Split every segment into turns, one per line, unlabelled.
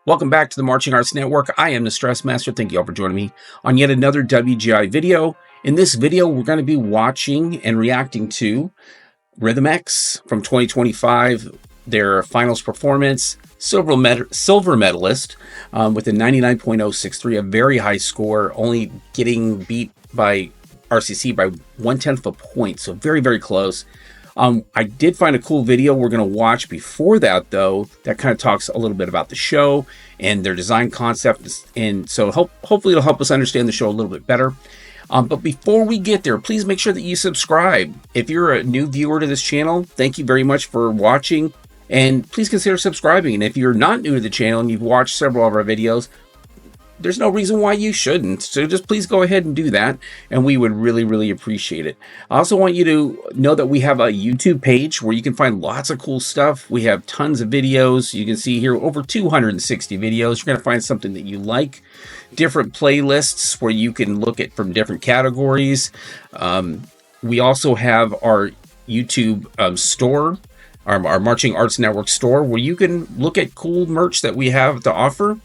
Welcome back to the Marching Arts Network. I am the Stress Master. Thank you all for joining me on yet another WGI video. In this video, we're going to be watching and reacting to Rythym X from 2025, their finals performance, silver medalist with a 99.063, a very high score, only getting beat by RCC by 1/10 of a point, so very, very close. I did find a cool video we're going to watch before that, though, that kind of talks a little bit about the show and their design concept. And so hopefully it'll help us understand the show a little bit better. But before we get there, please make sure that you subscribe. If you're a new viewer to this channel, thank you very much for watching. And please consider subscribing. And if you're not new to the channel and you've watched several of our videos, there's no reason why you shouldn't. So just please go ahead and do that. And we would really, really appreciate it. I also want you to know that we have a YouTube page where you can find lots of cool stuff. We have tons of videos. You can see here over 260 videos. You're going to find something that you like. Different playlists where you can look at from different categories. We also have our YouTube store, our Marching Arts Network store, where you can look at cool merch that we have to offer.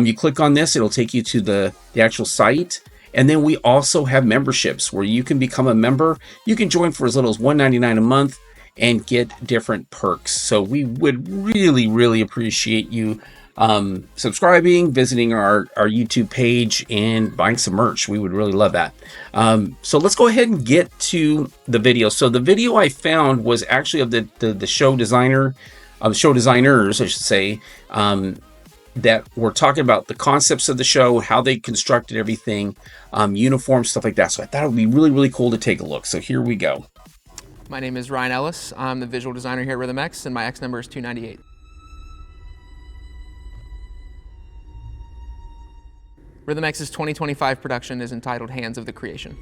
You click on this, it'll take you to the actual site. And then we also have memberships where you can become a member. You can join for as little as $1.99 a month and get different perks. So we would really, really appreciate you subscribing, visiting our YouTube page, and buying some merch. We would really love that. So let's go ahead and get to the video. So the video I found was actually of the show designer, show designers, I should say, that we're talking about the concepts of the show, how they constructed everything, uniforms, stuff like that. So I thought it would be really, really cool to take a look. So here we go.
My name is Ryan Ellis. I'm the visual designer here at Rythym X, and my X number is 298. Rythym X's 2025 production is entitled Hands of the Creation.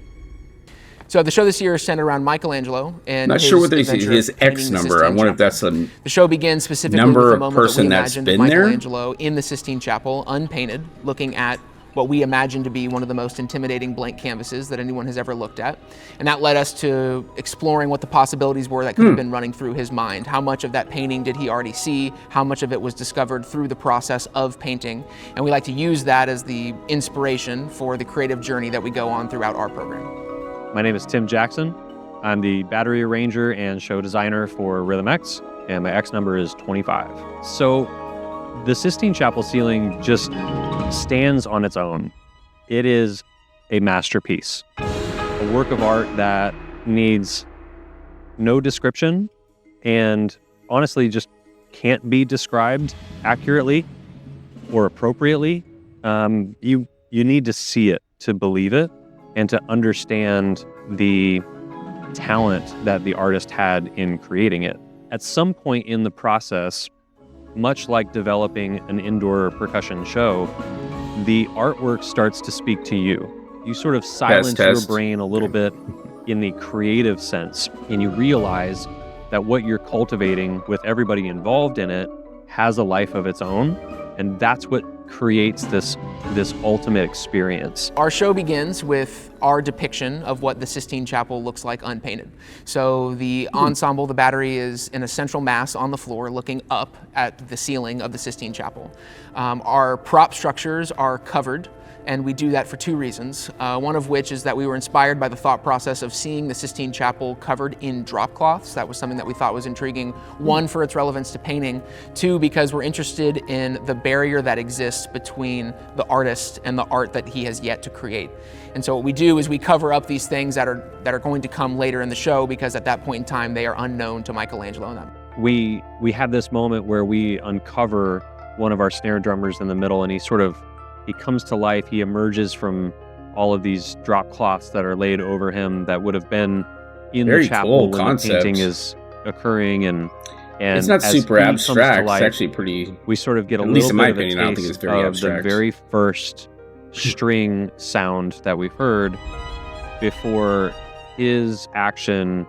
So the show this year is centered around Michelangelo and
not sure what his X number. I wonder if that's a
the show begins specifically
number
with the
of
moment
person
that we
that's
imagined
been
Michelangelo in the Sistine Chapel, unpainted, looking at what we imagine to be one of the most intimidating blank canvases that anyone has ever looked at. And that led us to exploring what the possibilities were that could have been running through his mind. How much of that painting did he already see? How much of it was discovered through the process of painting? And we like to use that as the inspiration for the creative journey that we go on throughout our program.
My name is Tim Jackson. I'm the battery arranger and show designer for Rythym X, and my X number is 25. So the Sistine Chapel ceiling just stands on its own. It is a masterpiece, a work of art that needs no description and honestly just can't be described accurately or appropriately. You need to see it to believe it, and to understand the talent that the artist had in creating it. At some point in the process, much like developing an indoor percussion show, the artwork starts to speak to you. You sort of silence your brain a little bit in the creative sense, and you realize that what you're cultivating with everybody involved in it has a life of its own, and that's what creates this ultimate experience.
Our show begins with our depiction of what the Sistine Chapel looks like unpainted. So the ensemble, the battery, is in a central mass on the floor looking up at the ceiling of the Sistine Chapel. Our prop structures are covered, and we do that for two reasons. One of which is that we were inspired by the thought process of seeing the Sistine Chapel covered in drop cloths. That was something that we thought was intriguing. One, for its relevance to painting. Two, because we're interested in the barrier that exists between the artist and the art that he has yet to create. And so what we do is we cover up these things that are going to come later in the show, because at that point in time they are unknown to Michelangelo and them.
We have this moment where we uncover one of our snare drummers in the middle, and he comes to life. He emerges from all of these drop cloths that are laid over him that would have been in the chapel when the painting is occurring, and
it's not super abstract. It's actually pretty.
We sort of get a little bit of a taste of the very first string sound that we've heard before his action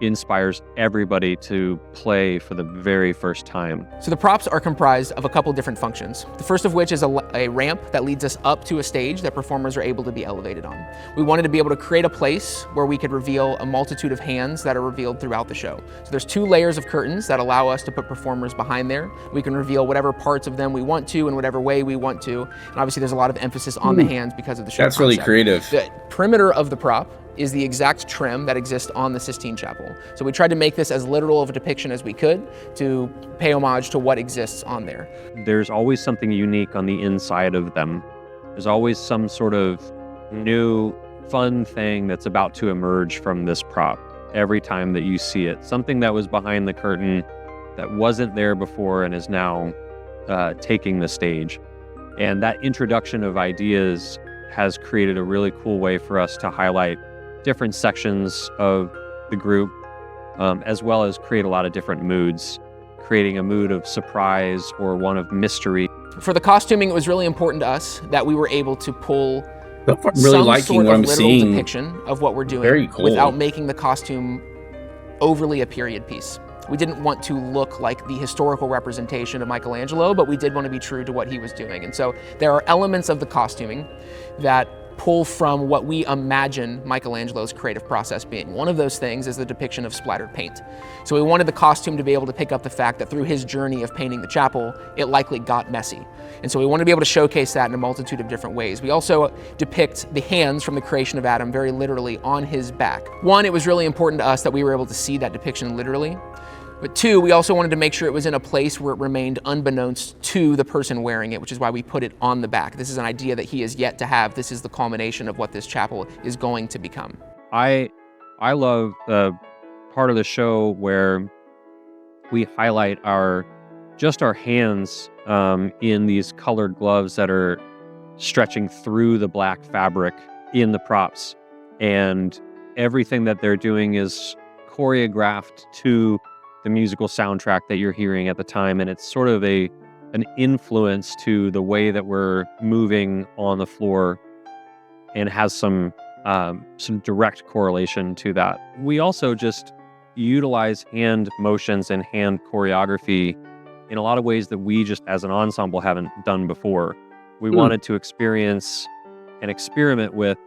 inspires everybody to play for the very first time.
So the props are comprised of a couple different functions. The first of which is a ramp that leads us up to a stage that performers are able to be elevated on. We wanted to be able to create a place where we could reveal a multitude of hands that are revealed throughout the show. So there's 2 layers of curtains that allow us to put performers behind there. We can reveal whatever parts of them we want to in whatever way we want to. And obviously there's a lot of emphasis on the hands because of the show
That's really
concept.
creative.
The perimeter of the prop is the exact trim that exists on the Sistine Chapel. So we tried to make this as literal of a depiction as we could to pay homage to what exists on there.
There's always something unique on the inside of them. There's always some sort of new, fun thing that's about to emerge from this prop every time that you see it. Something that was behind the curtain that wasn't there before and is now taking the stage. And that introduction of ideas has created a really cool way for us to highlight different sections of the group, as well as create a lot of different moods, creating a mood of surprise or one of mystery.
For the costuming, it was really important to us that we were able to pull
I'm really
some
liking
sort
what
of
I'm
literal
seeing.
depiction of what we're doing
Very cool.
without making the costume overly a period piece. We didn't want to look like the historical representation of Michelangelo, but we did want to be true to what he was doing. And so there are elements of the costuming that pull from what we imagine Michelangelo's creative process being. One of those things is the depiction of splattered paint. So we wanted the costume to be able to pick up the fact that through his journey of painting the chapel, it likely got messy. And so we wanted to be able to showcase that in a multitude of different ways. We also depict the hands from the creation of Adam very literally on his back. One, it was really important to us that we were able to see that depiction literally. But 2, we also wanted to make sure it was in a place where it remained unbeknownst to the person wearing it, which is why we put it on the back. This is an idea that he is yet to have. This is the culmination of what this chapel is going to become.
I love the part of the show where we highlight our hands in these colored gloves that are stretching through the black fabric in the props, and everything that they're doing is choreographed to the musical soundtrack that you're hearing at the time, and it's sort of an influence to the way that we're moving on the floor, and has some direct correlation to that. We also just utilize hand motions and hand choreography in a lot of ways that we just as an ensemble haven't done before. We wanted to experience and experiment with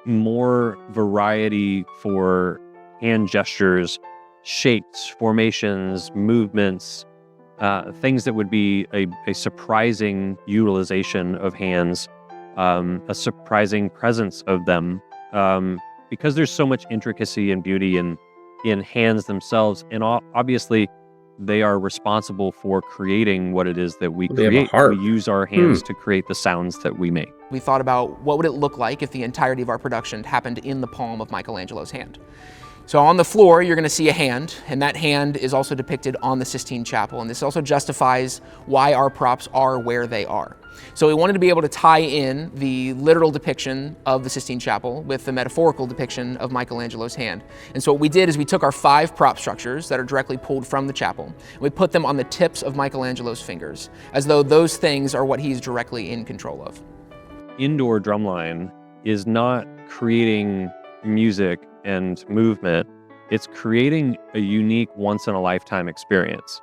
more variety for hand gestures, shapes, formations, movements, things that would be a surprising utilization of hands, a surprising presence of them, because there's so much intricacy and beauty in hands themselves, and obviously they are responsible for creating what it is that we
They have a
create.
heart.
We use our hands to create the sounds that we make.
We thought about what would it look like if the entirety of our production happened in the palm of Michelangelo's hand. So on the floor, you're going to see a hand, and that hand is also depicted on the Sistine Chapel, and this also justifies why our props are where they are. So we wanted to be able to tie in the literal depiction of the Sistine Chapel with the metaphorical depiction of Michelangelo's hand. And so what we did is we took our 5 prop structures that are directly pulled from the chapel, and we put them on the tips of Michelangelo's fingers, as though those things are what he's directly in control of.
Indoor drumline is not creating music and movement, it's creating a unique once-in-a-lifetime experience.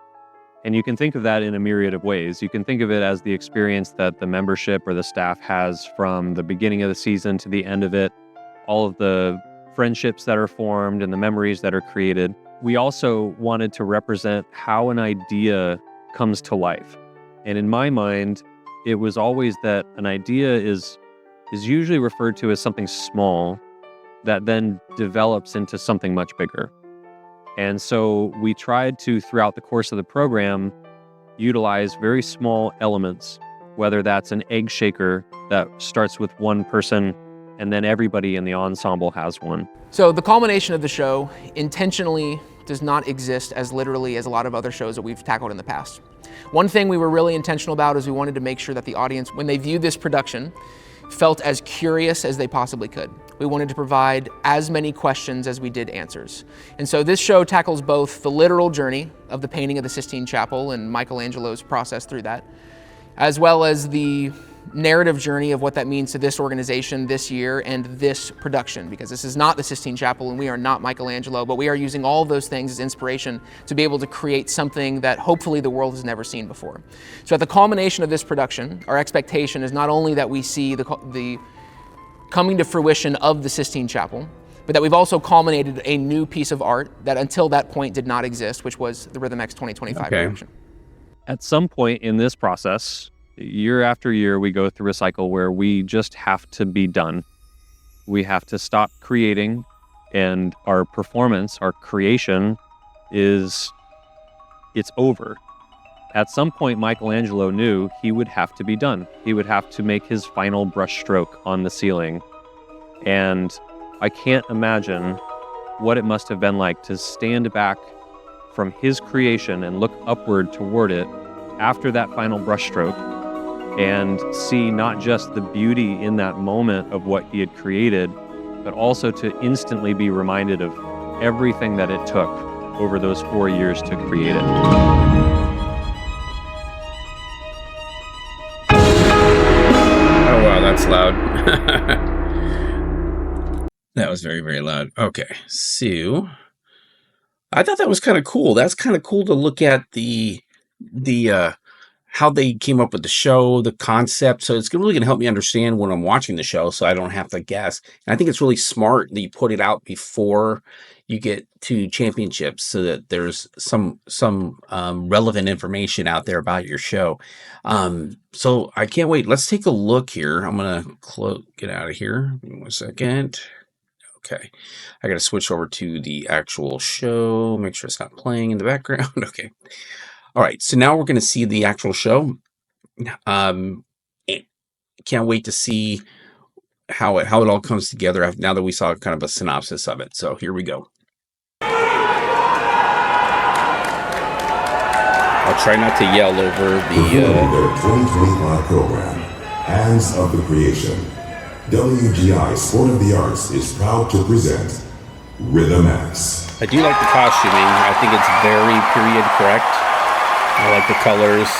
And you can think of that in a myriad of ways. You can think of it as the experience that the membership or the staff has from the beginning of the season to the end of it, all of the friendships that are formed and the memories that are created. We also wanted to represent how an idea comes to life. And in my mind, it was always that an idea is usually referred to as something small that then develops into something much bigger. And so we tried to, throughout the course of the program, utilize very small elements, whether that's an egg shaker that starts with one person and then everybody in the ensemble has one.
So the culmination of the show intentionally does not exist as literally as a lot of other shows that we've tackled in the past. One thing we were really intentional about is we wanted to make sure that the audience, when they viewed this production, felt as curious as they possibly could. We wanted to provide as many questions as we did answers. And so this show tackles both the literal journey of the painting of the Sistine Chapel and Michelangelo's process through that, as well as the narrative journey of what that means to this organization this year and this production, because this is not the Sistine Chapel and we are not Michelangelo, but we are using all of those things as inspiration to be able to create something that hopefully the world has never seen before. So at the culmination of this production, our expectation is not only that we see the coming to fruition of the Sistine Chapel, but that we've also culminated a new piece of art that until that point did not exist, which was the Rythym X 2025 production.
At some point in this process, year after year, we go through a cycle where we just have to be done. We have to stop creating, and our performance, our creation it's over. At some point, Michelangelo knew he would have to be done. He would have to make his final brush stroke on the ceiling. And I can't imagine what it must have been like to stand back from his creation and look upward toward it after that final brushstroke and see not just the beauty in that moment of what he had created, but also to instantly be reminded of everything that it took over those 4 years to create it.
Oh, wow, that's loud. That was very, very loud. Okay, so I thought that was kind of cool. That's kind of cool to look at the how they came up with the show, the concept. So it's really going to help me understand when I'm watching the show, so I don't have to guess. And I think it's really smart that you put it out before you get to championships, so that there's some relevant information out there about your show. So I can't wait. Let's take a look here. I'm gonna get out of here. Give me 1 second. Okay, I got to switch over to the actual show, make sure it's not playing in the background. Okay. All right, so now we're going to see the actual show. Can't wait to see how it all comes together now that we saw kind of a synopsis of it. So here we go. I'll try not to yell over the...
their 2025 program, Hands of the Creation. WGI Sport of the Arts is proud to present Rythym X.
I do like the costuming. I think it's very period correct. I like the colors.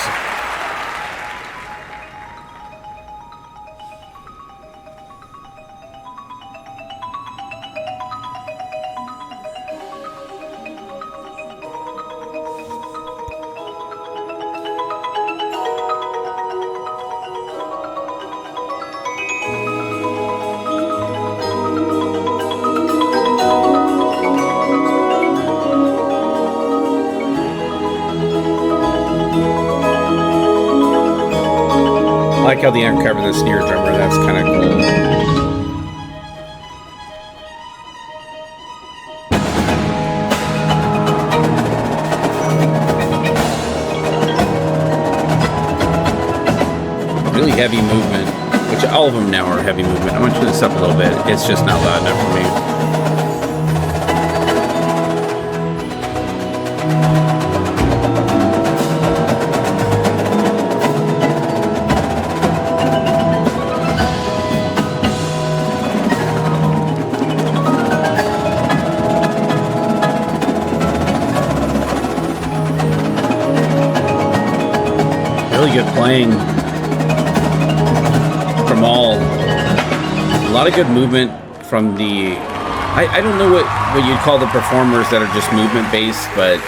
I like how they uncover the snare drummer. That's kind of cool. Really heavy movement, which all of them now are heavy movement. I'm going to turn this up a little bit. It's just not loud enough for me. Really good playing from all. A lot of good movement from the... I don't know what you'd call the performers that are just movement based, but...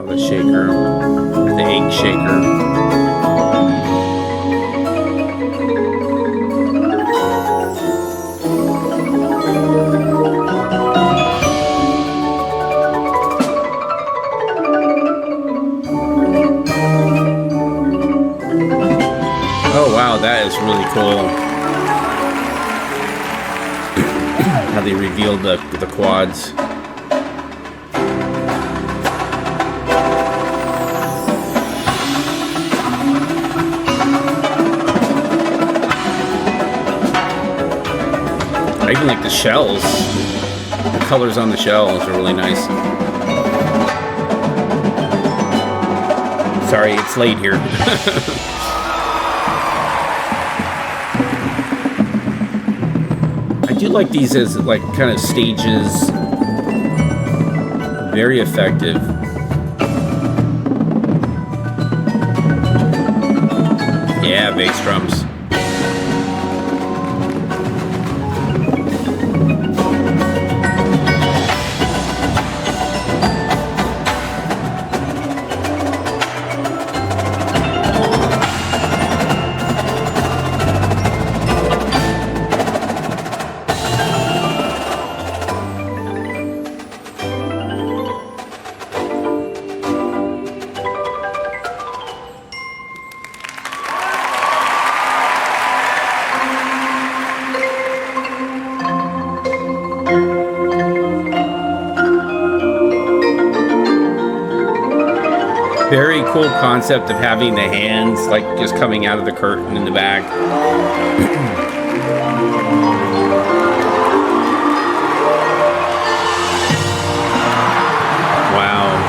the shaker, the egg shaker. Oh wow, that is really cool. How they revealed the quads. I even like the shells. The colors on the shells are really nice. Sorry, it's late here. like these as like kind of stages. Very effective. Yeah, bass drums. Very cool concept of having the hands like just coming out of the curtain in the back. Wow.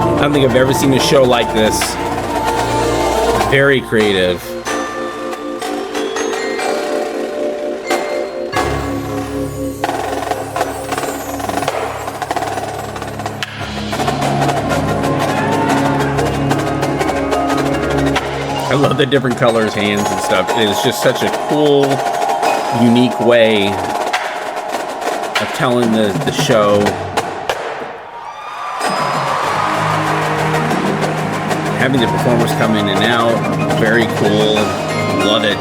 I don't think I've ever seen a show like this. Very creative. I love the different colors, hands and stuff. It is just such a cool, unique way of telling the show. Having the performers come in and out, very cool. Love it.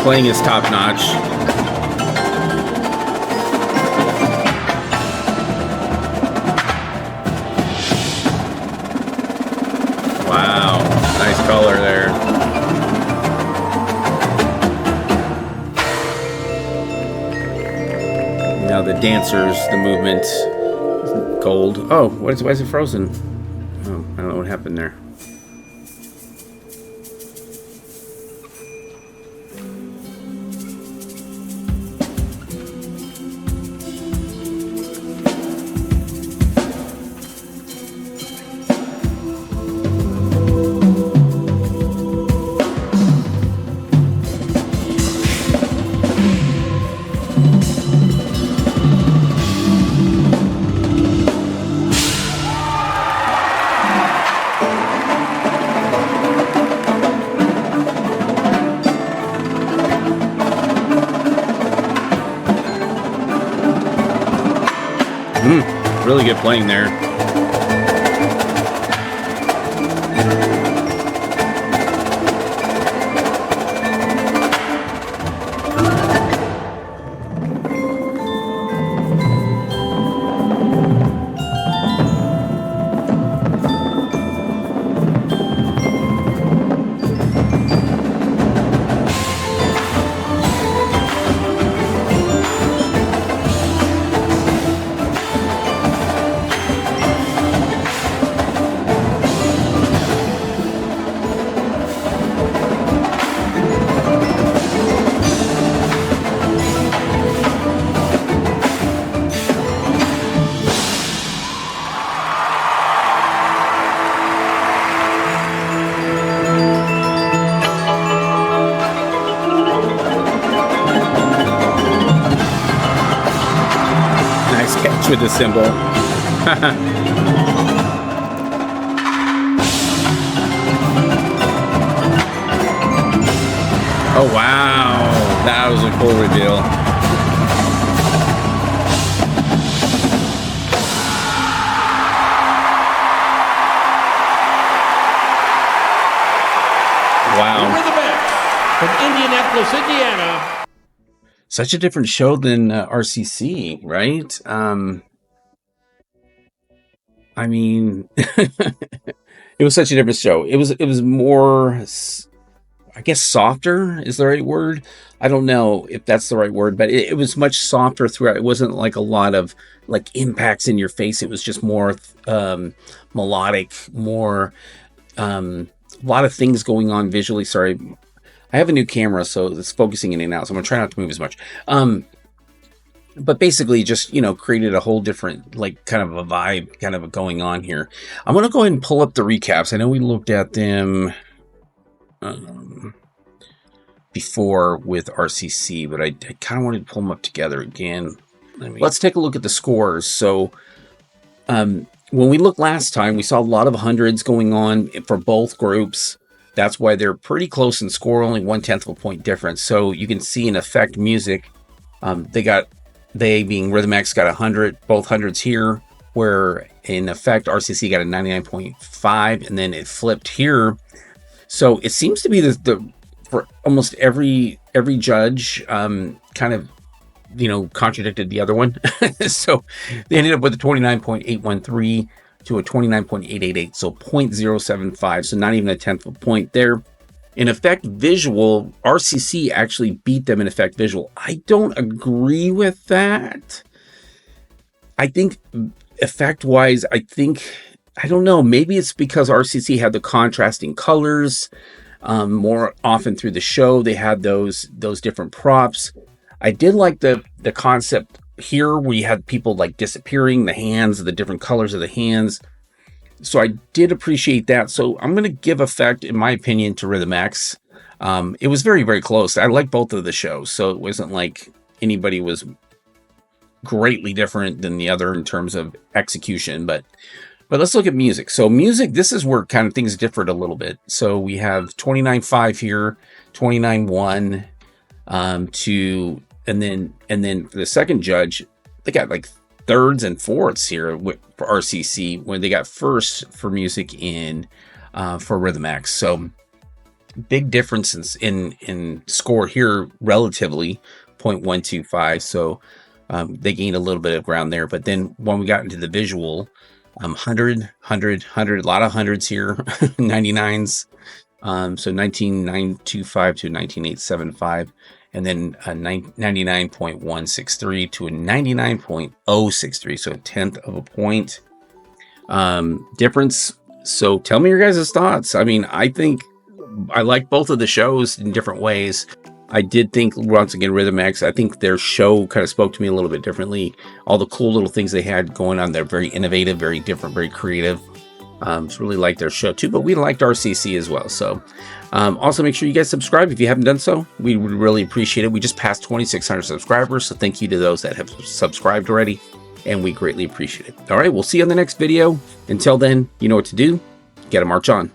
Playing is top notch. Wow, nice color there. Now the dancers, the movement, gold. Oh, why is it frozen? Oh, I don't know what happened there. Really good playing there. With the cymbal. Oh wow, that was a cool reveal. Wow.
Rythym X from Indianapolis, Indiana.
Such a different show than RCC, right? I mean, it was such a different show. It was more I guess softer is the right word. I don't know if that's the right word, but it was much softer throughout. It wasn't like a lot of like impacts in your face. It was just more melodic, more a lot of things going on visually. Sorry, I have a new camera, so it's focusing in and out, so I'm gonna try not to move as much. But basically just, you know, created a whole different, like, kind of a vibe kind of going on here. I'm gonna go ahead and pull up the recaps. I know we looked at them before with RCC, but I kind of wanted to pull them up together again. Let's take a look at the scores. So when we looked last time, we saw a lot of hundreds going on for both groups. That's why they're pretty close in score, only 1/10 of a point difference. So you can see in Effect Music, they being Rythym X got 100, both hundreds here, where in Effect RCC got a 99.5, and then it flipped here. So it seems to be for almost every judge kind of, you know, contradicted the other one. So they ended up with a 29.813 to a 29.888, so 0.075, so not even a 10th of a point there. In Effect Visual, RCC actually beat them in Effect Visual. I don't agree with that. I think effect-wise, I don't know, maybe it's because RCC had the contrasting colors more often through the show. They had those different props. I did like the concept here where you had people like disappearing, the hands, the different colors of the hands. So I did appreciate that. So I'm going to give Effect, in my opinion, to Rythym X. It was very, very close. I like both of the shows, so it wasn't like anybody was greatly different than the other in terms of execution. But let's look at music. So music, this is where kind of things differed a little bit. So we have 29.5 here, 29.1 and then for the second judge, they got like thirds and fourths here for RCC when they got first for music for Rythym X. So big differences in score here relatively, 0.125. So they gained a little bit of ground there. But then when we got into the visual, 100, a lot of hundreds here, 99s. So 19.925 to 19.875. And then a 99.163 to a 99.063, so a 10th of a point difference. So tell me your guys' thoughts. I mean, I think I like both of the shows in different ways. I did think, once again, Rythym X, I think their show kind of spoke to me a little bit differently. All the cool little things they had going on, they're very innovative, very different, very creative. Just really liked their show too, but we liked RCC as well. So also make sure you guys subscribe if you haven't done so. We would really appreciate it. We just passed 2,600 subscribers, so thank you to those that have subscribed already, and we greatly appreciate it. All right, we'll see you on the next video. Until then, you know what to do. Get a march on.